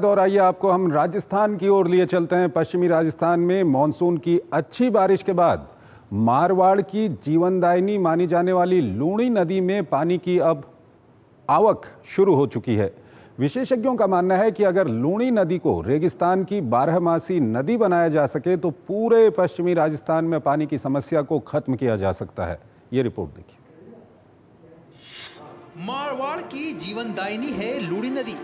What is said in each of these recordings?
और आइए आपको हम राजस्थान की ओर लिए चलते हैं। पश्चिमी राजस्थान में मानसून की अच्छी बारिश के बाद मारवाड़ की जीवनदायिनी मानी जाने वाली लूणी नदी में पानी की अब आवक शुरू हो चुकी है। विशेषज्ञों का मानना है कि अगर लूणी नदी को रेगिस्तान की बारहमासी नदी बनाया जा सके तो पूरे पश्चिमी राजस्थान में पानी की समस्या को खत्म किया जा सकता है। ये रिपोर्ट देखिए। मारवाड़ की जीवनदायिनी है लूणी नदी।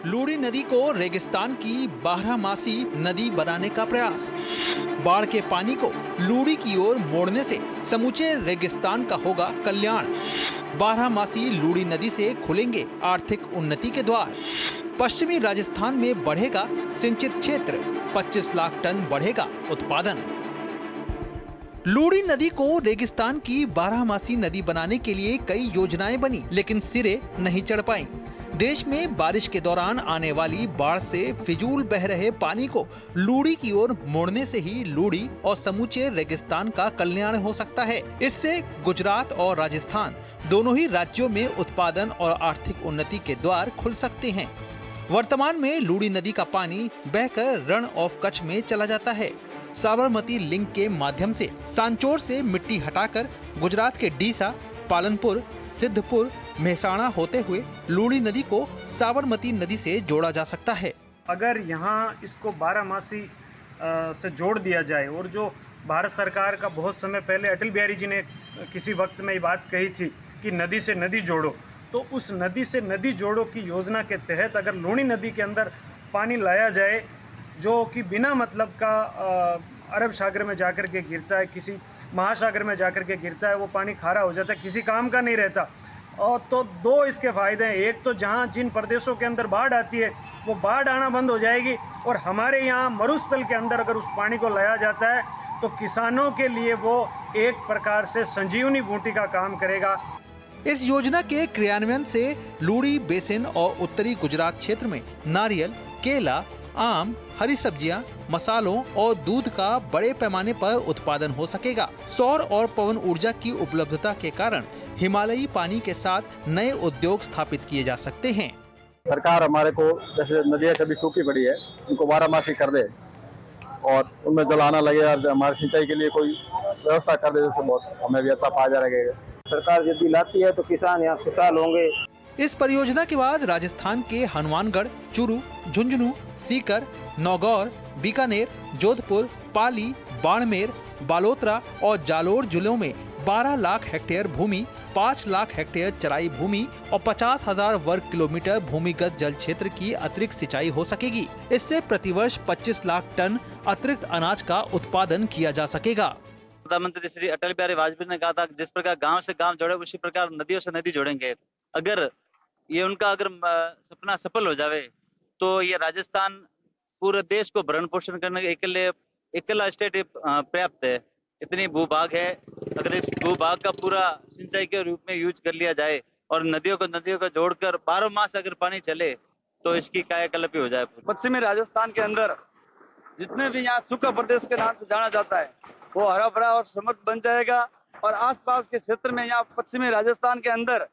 लूणी नदी को रेगिस्तान की बारहमासी नदी बनाने का प्रयास। बाढ़ के पानी को लूणी की ओर मोड़ने से समूचे रेगिस्तान का होगा कल्याण। बारहमासी लूणी नदी से खुलेंगे आर्थिक उन्नति के द्वार। पश्चिमी राजस्थान में बढ़ेगा सिंचित क्षेत्र, 25 लाख टन बढ़ेगा उत्पादन। लूणी नदी को रेगिस्तान की बारहमासी नदी बनाने के लिए कई योजनाएं बनी, लेकिन सिरे नहीं चढ़ पाई। देश में बारिश के दौरान आने वाली बाढ़ से फिजूल बह रहे पानी को लूणी की ओर मोड़ने से ही लूणी और समूचे रेगिस्तान का कल्याण हो सकता है। इससे गुजरात और राजस्थान दोनों ही राज्यों में उत्पादन और आर्थिक उन्नति के द्वार खुल सकते हैं। वर्तमान में लूणी नदी का पानी बहकर रण ऑफ कच्छ में चला जाता है। साबरमती लिंक के माध्यम से सांचौर से मिट्टी हटाकर गुजरात के डीसा, पालनपुर, सिद्धपुर, मेहसाणा होते हुए लूणी नदी को साबरमती नदी से जोड़ा जा सकता है। अगर यहाँ इसको बारहमासी से जोड़ दिया जाए, और जो भारत सरकार का बहुत समय पहले अटल बिहारी जी ने किसी वक्त में ये बात कही थी कि नदी से नदी जोड़ो, तो उस नदी से नदी जोड़ो की योजना के तहत अगर लूणी नदी के अंदर पानी लाया जाए जो कि बिना मतलब का अरब सागर में जाकर के गिरता है, किसी महासागर में जाकर के गिरता है, वो पानी खारा हो जाता है, किसी काम का नहीं रहता। और तो दो इसके फ़ायदे हैं। एक तो जहाँ जिन प्रदेशों के अंदर बाढ़ आती है वो बाढ़ आना बंद हो जाएगी, और हमारे यहाँ मरुस्थल के अंदर अगर उस पानी को लाया जाता है तो किसानों के लिए वो एक प्रकार से संजीवनी बूटी का काम करेगा। इस योजना के क्रियान्वयन से लूणी बेसिन और उत्तरी गुजरात क्षेत्र में नारियल, केला, आम, हरी सब्जियां, मसालों और दूध का बड़े पैमाने पर उत्पादन हो सकेगा। सौर और पवन ऊर्जा की उपलब्धता के कारण हिमालयी पानी के साथ नए उद्योग स्थापित किए जा सकते हैं। सरकार हमारे को, जैसे नदियाँ सभी सूखी पड़ी है, उनको बारहमासी कर दे और उनमें जल आना लगे और हमारी सिंचाई के लिए कोई व्यवस्था कर दे, जैसे बहुत हमें भी अच्छा फायदा लगेगा। सरकार यदि लाती है तो किसान यहाँ खुशहाल होंगे। इस परियोजना के बाद राजस्थान के हनुमानगढ़, चूरू, झुंझुनू, सीकर, नौगौर, बीकानेर, जोधपुर, पाली, बाड़मेर, बालोतरा और जालोर जिलों में 12 लाख हेक्टेयर भूमि, 5 लाख हेक्टेयर चराई भूमि और 50,000 वर्ग किलोमीटर भूमिगत जल क्षेत्र की अतिरिक्त सिंचाई हो सकेगी। इससे प्रतिवर्ष 25 लाख टन अतिरिक्त अनाज का उत्पादन किया जा सकेगा। प्रधानमंत्री श्री अटल बिहारी वाजपेयी ने कहा था जिस प्रकार गांव से गांव जोड़े, उसी प्रकार नदियों से नदी जोड़ेंगे। अगर ये उनका सपना सफल हो जावे तो ये राजस्थान पूरे देश को भरण पोषण करने के अकेला स्टेट पर्याप्त है। इतनी भूभाग है, अगर इस भूभाग का पूरा सिंचाई के रूप में यूज कर लिया जाए और नदियों को जोड़कर 12 मास अगर पानी चले तो इसकी कायाकल्प हो जाए। पश्चिमी राजस्थान के अंदर जितने भी यहाँ सूखा प्रदेश के नाम से जाना जाता है वो हरा भरा और समृद्ध बन जाएगा। और आसपास के क्षेत्र में यहाँ पश्चिमी राजस्थान के अंदर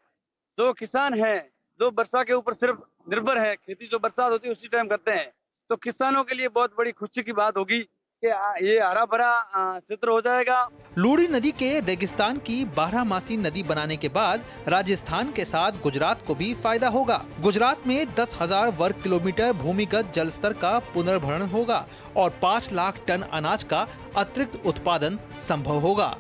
जो किसान हैं, जो वर्षा के ऊपर सिर्फ निर्भर है, खेती जो बरसात होती है उसी टाइम करते हैं, तो किसानों के लिए बहुत बड़ी खुशी की बात होगी कि ये हरा भरा क्षेत्र हो जाएगा। लूणी नदी के रेगिस्तान की बारहमासी नदी बनाने के बाद राजस्थान के साथ गुजरात को भी फायदा होगा। गुजरात में 10,000 वर्ग किलोमीटर भूमिगत जल स्तर का पुनर्भरण होगा और 5 लाख टन अनाज का अतिरिक्त उत्पादन संभव होगा।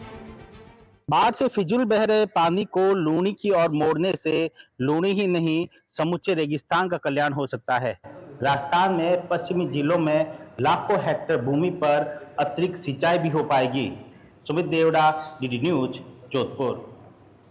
बाढ़ से फिजूल बह रहे पानी को लूणी की ओर मोड़ने से लूणी ही नहीं समूचे रेगिस्तान का कल्याण हो सकता है। राजस्थान में पश्चिमी जिलों में लाखों हेक्टेयर भूमि पर अतिरिक्त सिंचाई भी हो पाएगी। Sumit Devda, DD News, Jodhpur.